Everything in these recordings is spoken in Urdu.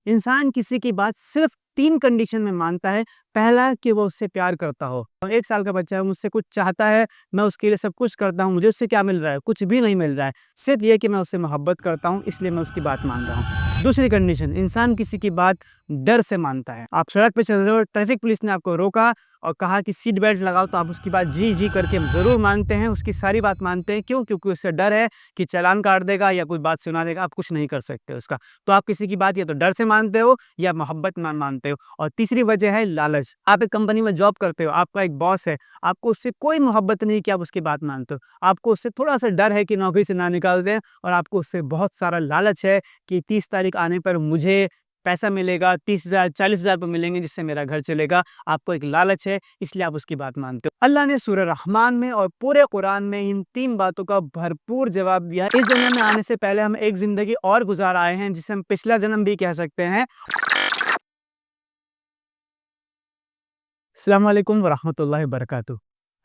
انسان کسی کی بات صرف 3 کنڈیشن میں مانتا ہے۔ پہلا کہ وہ اس سے پیار کرتا ہو۔ 1 سال کا بچہ ہے، مجھ سے کچھ چاہتا ہے، میں اس کے لیے سب کچھ کرتا ہوں، مجھے اس سے کیا مل رہا ہے؟ کچھ بھی نہیں مل رہا ہے، صرف یہ کہ میں اس سے محبت کرتا ہوں، اس لیے میں اس کی بات مان رہا ہوں۔ دوسری کنڈیشن، انسان کسی کی بات ڈر سے مانتا ہے۔ آپ سڑک پہ چل رہے ہو، ٹریفک پولیس نے آپ کو روکا اور کہا کہ سیٹ بیلٹ لگاؤ، تو آپ اس کی بات جی جی کر کے ضرور مانتے ہیں، اس کی ساری بات مانتے ہیں۔ کیوں؟ کیونکہ اس سے ڈر ہے کہ چالان کاٹ دے گا یا کوئی بات سنا دے گا، آپ کچھ نہیں کر سکتے اس کا۔ تو آپ کسی کی بات یا تو ڈر سے مانتے ہو یا محبت میں مانتے ہو۔ اور تیسری وجہ ہے لالچ۔ آپ ایک کمپنی میں جاب کرتے ہو، آپ کا ایک باس ہے، آپ کو اس سے کوئی محبت نہیں کہ آپ اس کی بات مانتے ہو، آپ کو اس سے تھوڑا سا ڈر ہے کہ نوکری سے نہ نکال دیں، اور آپ کو اس سے بہت سارا لالچ ہے کہ 30 تاریخ آنے پر مجھے پیسہ ملے گا، 30,000 40,000 روپے ملیں گے جس سے میرا گھر چلے گا۔ آپ کو ایک لالچ ہے، اس لیے آپ اس کی بات مانتے ہو۔ اللہ نے سورہ رحمان میں اور پورے قرآن میں ان 3 باتوں کا بھرپور جواب دیا ہے۔ اس دنیا میں آنے سے پہلے ہم ایک زندگی اور گزار آئے ہیں جسے ہم پچھلا جنم بھی کہہ سکتے ہیں۔ السلام علیکم ورحمۃ اللہ وبرکاتہ۔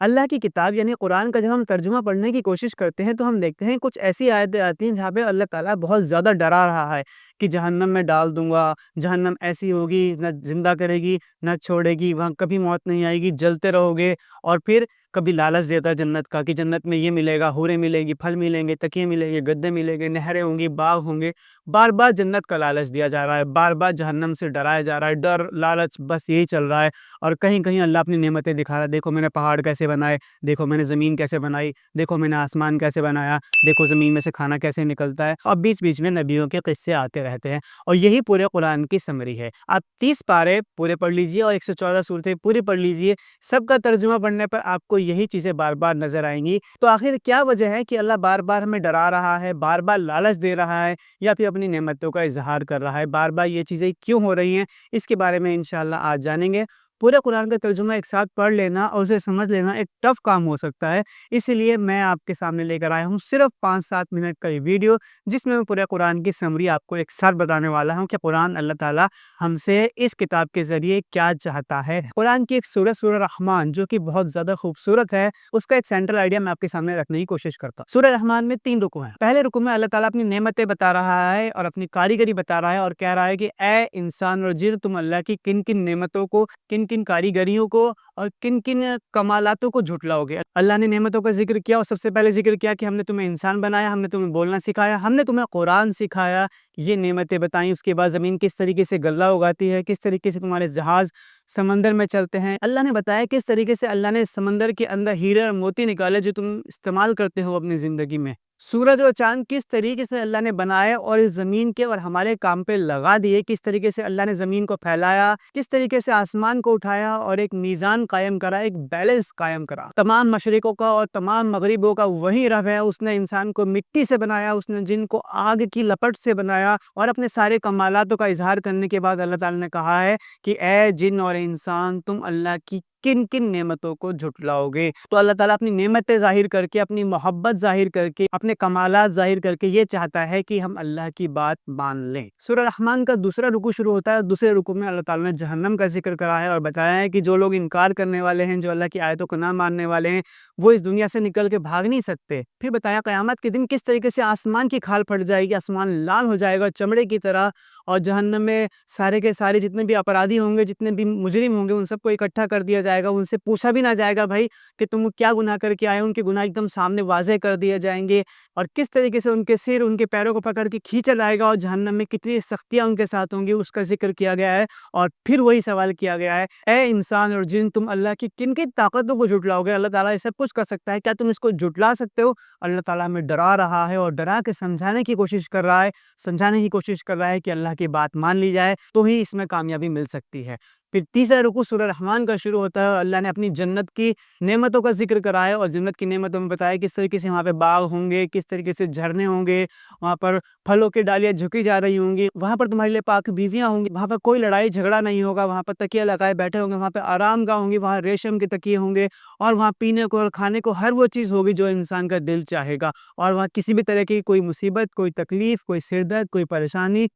اللہ کی کتاب یعنی قرآن کا جب ہم ترجمہ پڑھنے کی کوشش کرتے ہیں تو ہم دیکھتے ہیں کچھ ایسی آیتیں آتی ہیں جہاں پہ اللہ تعالیٰ بہت زیادہ ڈرا رہا ہے کہ جہنم میں ڈال دوں گا، جہنم ایسی ہوگی، نہ زندہ کرے گی نہ چھوڑے گی، وہاں کبھی موت نہیں آئے گی، جلتے رہو گے۔ اور پھر کبھی لالچ دیتا ہے جنت کا کہ جنت میں یہ ملے گا، حوریں ملے گی، پھل ملیں گے، تکیے ملیں گے، گدے ملیں گے، نہریں ہوں گی، باغ ہوں گے۔ بار بار جنت کا لالچ دیا جا رہا ہے، بار بار جہنم سے ڈرایا جا رہا ہے، ڈر لالچ بس یہی چل رہا ہے۔ اور کہیں کہیں اللہ اپنی نعمتیں دکھا رہا ہے، دیکھو میں نے پہاڑ کیسے بنائے، دیکھو میں نے زمین کیسے بنائی، دیکھو میں نے آسمان کیسے بنایا، دیکھو زمین میں سے کھانا کیسے نکلتا ہے۔ اور بیچ بیچ میں نبیوں کے قصے آتے رہتے ہیں، اور یہی پورے قرآن کی سمری ہے۔ آپ 30 پارے پورے پڑھ لیجئے اور 114 صورتیں پوری پڑھ لیجئے، سب کا ترجمہ پڑھنے پر آپ کو یہی چیزیں بار بار نظر آئیں گی۔ تو آخر کیا وجہ ہے کہ اللہ بار بار ہمیں ڈرا رہا ہے، بار بار لالچ دے رہا ہے، یا پھر اپنی نعمتوں کا اظہار کر رہا ہے؟ بار بار یہ چیزیں کیوں ہو رہی ہیں، اس کے بارے میں انشاءاللہ آج جانیں گے۔ پورے قرآن کا ترجمہ ایک ساتھ پڑھ لینا اور اسے سمجھ لینا ایک ٹف کام ہو سکتا ہے، اسی لیے میں آپ کے سامنے لے کر آیا ہوں صرف 5-7 منٹ کا یہ ویڈیو، جس میں پورے قرآن کی سمری آپ کو ایک ساتھ بتانے والا ہوں کہ قرآن اللہ تعالیٰ ہم سے اس کتاب کے ذریعے کیا چاہتا ہے۔ قرآن کی ایک سورہ رحمان جو کہ بہت زیادہ خوبصورت ہے، اس کا ایک سینٹرل آئیڈیا میں آپ کے سامنے رکھنے کی کوشش کرتا ہوں۔ سورہ رحمان میں 3 رکوع ہیں۔ پہلے رکوع میں اللہ تعالیٰ اپنی نعمتیں بتا رہا ہے اور اپنی کاریگری بتا رہا ہے، اور کہہ رہا ہے کہ اے انسان اور جن، تم اللہ کی کن کن نعمتوں کو، کن کن کاریگریوں کو اور کن کن کمالاتوں کو جھٹلاؤ گے۔ اللہ نے نعمتوں کا ذکر کیا، اور سب سے پہلے ذکر کیا کہ ہم نے تمہیں انسان بنایا، ہم نے تمہیں بولنا سکھایا، ہم نے تمہیں قرآن سکھایا، یہ نعمتیں بتائیں۔ اس کے بعد زمین کس طریقے سے غلہ اگاتی ہے، کس طریقے سے تمہارے جہاز سمندر میں چلتے ہیں۔ اللہ نے بتایا کس طریقے سے اللہ نے سمندر کے اندر ہیرے اور موتی نکالے جو تم استعمال کرتے ہو اپنی زندگی میں۔ سورج اور چاند کس طریقے سے اللہ نے بنائے اور اس زمین کے اور ہمارے کام پہ لگا دیے، کس طریقے سے اللہ نے زمین کو پھیلایا، کس طریقے سے آسمان کو اٹھایا اور ایک میزان قائم کرا، ایک بیلنس قائم کرا۔ تمام مشرقوں کا اور تمام مغربوں کا وہی رب ہے، اس نے انسان کو مٹی سے بنایا، اس نے جن کو آگ کی لپٹ سے بنایا، اور اپنے سارے کمالاتوں کا اظہار کرنے کے بعد اللہ تعالی نے کہا ہے کہ اے جن اور انسان، تم اللہ کی کن کن نعمتوں کو جھٹلاؤ گے۔ تو اللہ تعالیٰ اپنی نعمتیں ظاہر کر کے، اپنی محبت ظاہر کر کے، اپنے کمالات ظاہر کر کے یہ چاہتا ہے کہ ہم اللہ کی بات مان لیں۔ سورہ رحمان کا دوسرا رکوع شروع ہوتا ہے۔ دوسرے رکوع میں اللہ تعالیٰ نے جہنم کا ذکر کرا ہے اور بتایا ہے کہ جو لوگ انکار کرنے والے ہیں، جو اللہ کی آیتوں کو نہ ماننے والے ہیں، وہ اس دنیا سے نکل کے بھاگ نہیں سکتے۔ پھر بتایا قیامت کے دن کس طریقے سے آسمان کی کھال پھٹ جائے گی، آسمان لال ہو جائے گا چمڑے کی طرح، اور جہنم میں سارے کے سارے جتنے بھی اپرادھی ہوں گے، جتنے بھی مجرم ہوں گے، ان سب کو اکٹھا کر دیا جائے گا۔ ان سے پوچھا بھی نہ جائے گا بھائی کہ تم کیا گناہ کر کے آئے، ان کے گناہ ایک دم سامنے واضح کر دیے جائیں گے، اور کس طریقے سے ان کے سر، ان کے پیروں کو پکڑ کے کھینچا جائے گا، اور جہنم میں کتنی سختیاں ان کے ساتھ ہوں گی اس کا ذکر کیا گیا ہے۔ اور پھر وہی سوال کیا گیا ہے، اے انسان اور جن، تم اللہ کی کن کن طاقتوں کو جھٹلاؤ گے؟ اللہ تعالیٰ یہ سب کچھ کر سکتا ہے، کیا تم اس کو جھٹلا سکتے ہو؟ اللہ تعالیٰ ہمیں ڈرا رہا ہے اور ڈرا کے سمجھانے کی کوشش کر رہا ہے، سمجھانے کی کوشش کر رہا ہے کہ اللہ کی بات مان لی جائے تو ہی اس میں کامیابی مل سکتی ہے۔ پھر تیسرا رکوع سورہ رحمان کا شروع ہوتا ہے۔ اللہ نے اپنی جنت کی نعمتوں کا ذکر کرایا ہے، اور جنت کی نعمتوں میں بتایا کس طریقے سے وہاں پہ باغ ہوں گے، کس طریقے سے جھرنے ہوں گے، وہاں پر پھلوں کی ڈالیاں جھکی جا رہی ہوں گی، وہاں پر تمہارے لیے پاک بیویاں ہوں گی، وہاں پر کوئی لڑائی جھگڑا نہیں ہوگا، وہاں پر تکیے لگائے بیٹھے ہوں گے، وہاں پہ آرام گاہ ہوں گی، وہاں ریشم کے تکیے ہوں گے، اور وہاں پینے کو اور کھانے کو ہر وہ چیز ہوگی جو انسان کا دل چاہے گا، اور وہاں کسی بھی طرح کی کوئی مصیبت، کوئی تکلیف، کوئی سر درد، کوئی پریشانی،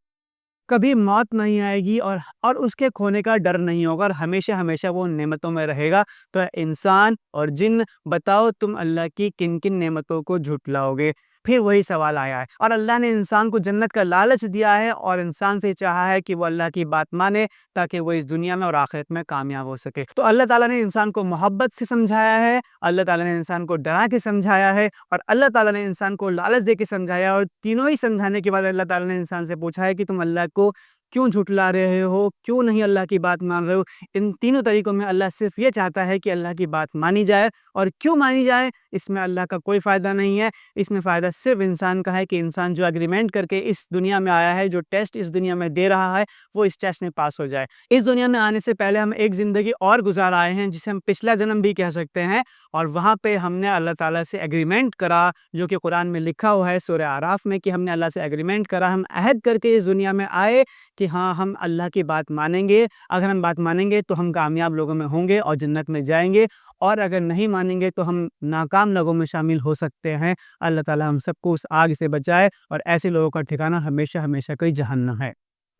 کبھی موت نہیں آئے گی، اور اس کے کھونے کا ڈر نہیں ہوگا، اور ہمیشہ ہمیشہ وہ نعمتوں میں رہے گا۔ تو انسان اور جن، بتاؤ تم اللہ کی کن کن نعمتوں کو جھٹلاؤ گے؟ پھر وہی سوال آیا ہے، اور اللہ نے انسان کو جنت کا لالچ دیا ہے اور انسان سے چاہا ہے کہ وہ اللہ کی بات مانے تاکہ وہ اس دنیا میں اور آخرت میں کامیاب ہو سکے۔ تو اللہ تعالیٰ نے انسان کو محبت سے سمجھایا ہے، اللہ تعالیٰ نے انسان کو ڈرا کے سمجھایا ہے، اور اللہ تعالیٰ نے انسان کو لالچ دے کے سمجھایا، اور تینوں ہی سمجھانے کے بعد اللہ تعالیٰ نے انسان سے پوچھا ہے کہ تم اللہ کو کیوں جھٹلا رہے ہو، کیوں نہیں اللہ کی بات مان رہے ہو۔ ان تینوں طریقوں میں اللہ صرف یہ چاہتا ہے کہ اللہ کی بات مانی جائے، اور کیوں مانی جائے اس میں اللہ کا کوئی فائدہ نہیں ہے، اس میں فائدہ صرف انسان کا ہے کہ انسان جو اگریمنٹ کر کے اس دنیا میں آیا ہے، جو ٹیسٹ اس دنیا میں دے رہا ہے، وہ اس ٹیسٹ میں پاس ہو جائے۔ اس دنیا میں آنے سے پہلے ہم ایک زندگی اور گزار آئے ہیں جسے ہم پچھلا جنم بھی کہہ سکتے ہیں، اور وہاں پہ ہم نے اللہ تعالیٰ سے ایگریمنٹ کرا، جو کہ قرآن میں لکھا ہوا ہے سورہ اعراف میں، کہ ہم نے اللہ سے ایگریمنٹ کرا، ہم عہد کر کے اس دنیا میں آئے کہ ہاں ہم اللہ کی بات مانیں گے، اگر ہم بات مانیں گے تو ہم کامیاب لوگوں میں ہوں گے اور جنت میں جائیں گے، اور اگر نہیں مانیں گے تو ہم ناکام لوگوں میں شامل ہو سکتے ہیں۔ اللہ تعالیٰ ہم سب کو اس آگ سے بچائے، اور ایسے لوگوں کا ٹھکانہ ہمیشہ ہمیشہ کوئی جہنم ہے۔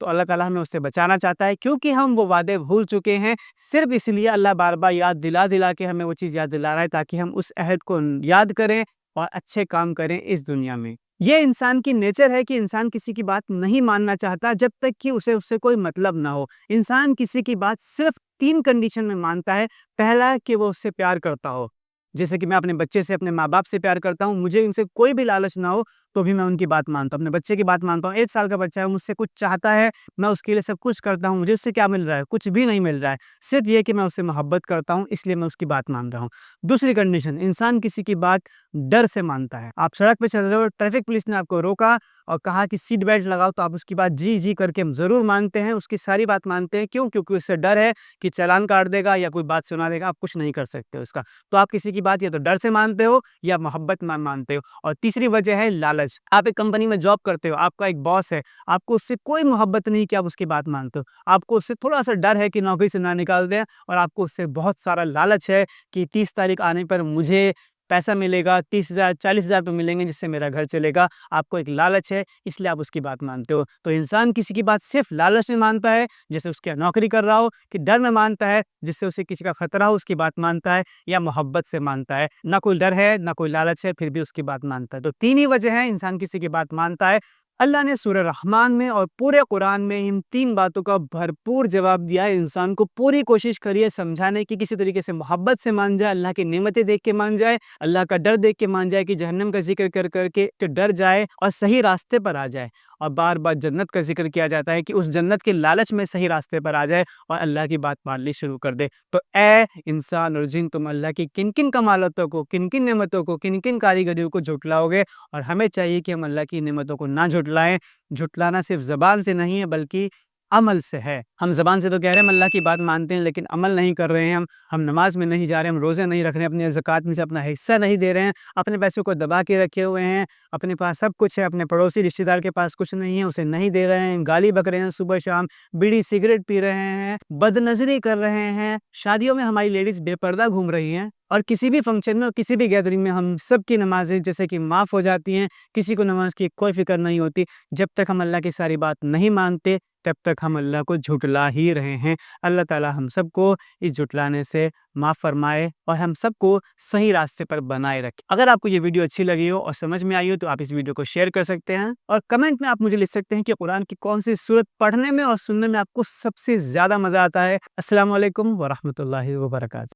تو اللہ تعالیٰ ہمیں اس سے بچانا چاہتا ہے، کیونکہ ہم وہ وعدے بھول چکے ہیں۔ صرف اس لیے اللہ بار بار یاد دلا دلا کے ہمیں وہ چیز یاد دلا رہا ہے تاکہ ہم اس عہد کو یاد کریں اور اچھے کام کریں اس دنیا میں۔ یہ انسان کی نیچر ہے کہ انسان کسی کی بات نہیں ماننا چاہتا جب تک کہ اسے اس سے کوئی مطلب نہ ہو۔ انسان کسی کی بات صرف 3 کنڈیشن میں مانتا ہے۔ پہلا کہ وہ اس سے پیار کرتا ہو، جیسے کہ میں اپنے بچے سے، اپنے ماں باپ سے پیار کرتا ہوں، مجھے ان سے کوئی بھی لالچ نہ ہو تو بھی میں ان کی بات مانتا ہوں، اپنے بچے کی بات مانتا ہوں۔ 1 سال کا بچہ ہے، مجھ سے کچھ چاہتا ہے، میں اس کے لیے سب کچھ کرتا ہوں، مجھے اس سے کیا مل رہا ہے؟ کچھ بھی نہیں مل رہا ہے، صرف یہ کہ میں اس سے محبت کرتا ہوں، اس لیے میں اس کی بات مان رہا ہوں۔ دوسری کنڈیشن، انسان کسی کی بات ڈر سے مانتا ہے۔ آپ سڑک پہ چل رہے ہو، ٹریفک پولیس نے آپ کو روکا اور کہا کہ سیٹ بیلٹ لگاؤ، تو آپ اس کی بات جی جی کر کے ضرور مانتے ہیں، اس کی ساری بات مانتے ہیں۔ کیوں؟ کیونکہ اس سے ڈر ہے کہ چالان کاٹ دے گا یا کوئی بات سنا دے گا، آپ کچھ نہیں کر سکتے اس کا۔ تو آپ کسی کی بات یا تو ڈر سے مانتے ہو یا محبت میں مانتے ہو۔ اور تیسری وجہ ہے لالچ۔ آپ ایک کمپنی میں جاب کرتے ہو، آپ کا ایک باس ہے، آپ کو اس سے کوئی محبت نہیں کہ آپ اس کی بات مانتے ہو، آپ کو اس سے تھوڑا سا ڈر ہے کہ نوکری سے نہ نکال دیں، اور آپ کو اس سے بہت سارا لالچ ہے کہ 30 تاریخ آنے پر مجھے پیسہ ملے گا، 30,000 40,000 روپے ملیں گے جس سے میرا گھر چلے گا۔ آپ کو ایک لالچ ہے، اس لیے آپ اس کی بات مانتے ہو۔ تو انسان کسی کی بات صرف لالچ میں مانتا ہے، جیسے اس کی نوکری کر رہا ہو، کہ ڈر میں مانتا ہے جس سے اسے کسی کا خطرہ ہو، اس کی بات مانتا ہے، یا محبت سے مانتا ہے۔ نہ کوئی ڈر ہے نہ کوئی لالچ ہے، پھر بھی اس کی بات مانتا ہے۔ تو 3 ہی وجہ ہیں انسان کسی کی بات مانتا ہے۔ اللہ نے سورہ رحمان میں اور پورے قرآن میں ان 3 باتوں کا بھرپور جواب دیا ہے۔ انسان کو پوری کوشش کریے سمجھانے کی، کسی طریقے سے محبت سے مان جائے، اللہ کی نعمتیں دیکھ کے مان جائے، اللہ کا ڈر دیکھ کے مان جائے، کہ جہنم کا ذکر کر کر کے ڈر جائے اور صحیح راستے پر آ جائے، اور بار بار جنت کا ذکر کیا جاتا ہے کہ اس جنت کے لالچ میں صحیح راستے پر آ جائے اور اللہ کی بات ماننی شروع کر دے۔ تو اے انسان اور جن، تم اللہ کی کن کن کمالاتوں کو، کن کن نعمتوں کو، کن کن کاریگریوں کو جھٹلاؤ گے، اور ہمیں چاہیے کہ ہم اللہ کی نعمتوں کو نہ جھٹلائیں۔ جھٹلانا صرف زبان سے نہیں ہے بلکہ عمل سے ہے۔ ہم زبان سے تو کہہ رہے ہیں ہم اللہ کی بات مانتے ہیں، لیکن عمل نہیں کر رہے ہیں، ہم نماز میں نہیں جا رہے ہیں، ہم روزے نہیں رکھ رہے ہیں، اپنی زکوٰۃ میں سے اپنا حصہ نہیں دے رہے ہیں، اپنے پیسوں کو دبا کے رکھے ہوئے ہیں، اپنے پاس سب کچھ ہے، اپنے پڑوسی رشتہ دار کے پاس کچھ نہیں ہے، اسے نہیں دے رہے ہیں، گالی بک رہے ہیں صبح شام، بیڑی سگریٹ پی رہے ہیں، بد نظری کر رہے ہیں، شادیوں میں ہماری لیڈیز بے پردہ گھوم رہی ہیں، اور کسی بھی فنکشن میں اور کسی بھی گیدرنگ میں ہم سب کی نمازیں جیسے کہ معاف ہو جاتی ہیں، کسی کو نماز کی کوئی فکر نہیں ہوتی۔ جب تک ہم اللہ کی ساری بات نہیں مانتے تب تک ہم اللہ کو جھٹلا ہی رہے ہیں۔ اللہ تعالی ہم سب کو اس جھٹلانے سے معاف فرمائے اور ہم سب کو صحیح راستے پر بنائے رکھے۔ اگر آپ کو یہ ویڈیو اچھی لگی ہو اور سمجھ میں آئی ہو تو آپ اس ویڈیو کو شیئر کر سکتے ہیں، اور کمنٹ میں آپ مجھے لکھ سکتے ہیں کہ قرآن کی کون سی سورت پڑھنے میں اور سننے میں آپ کو سب سے زیادہ مزہ آتا ہے۔ السلام علیکم ورحمۃ اللہ وبرکاتہ۔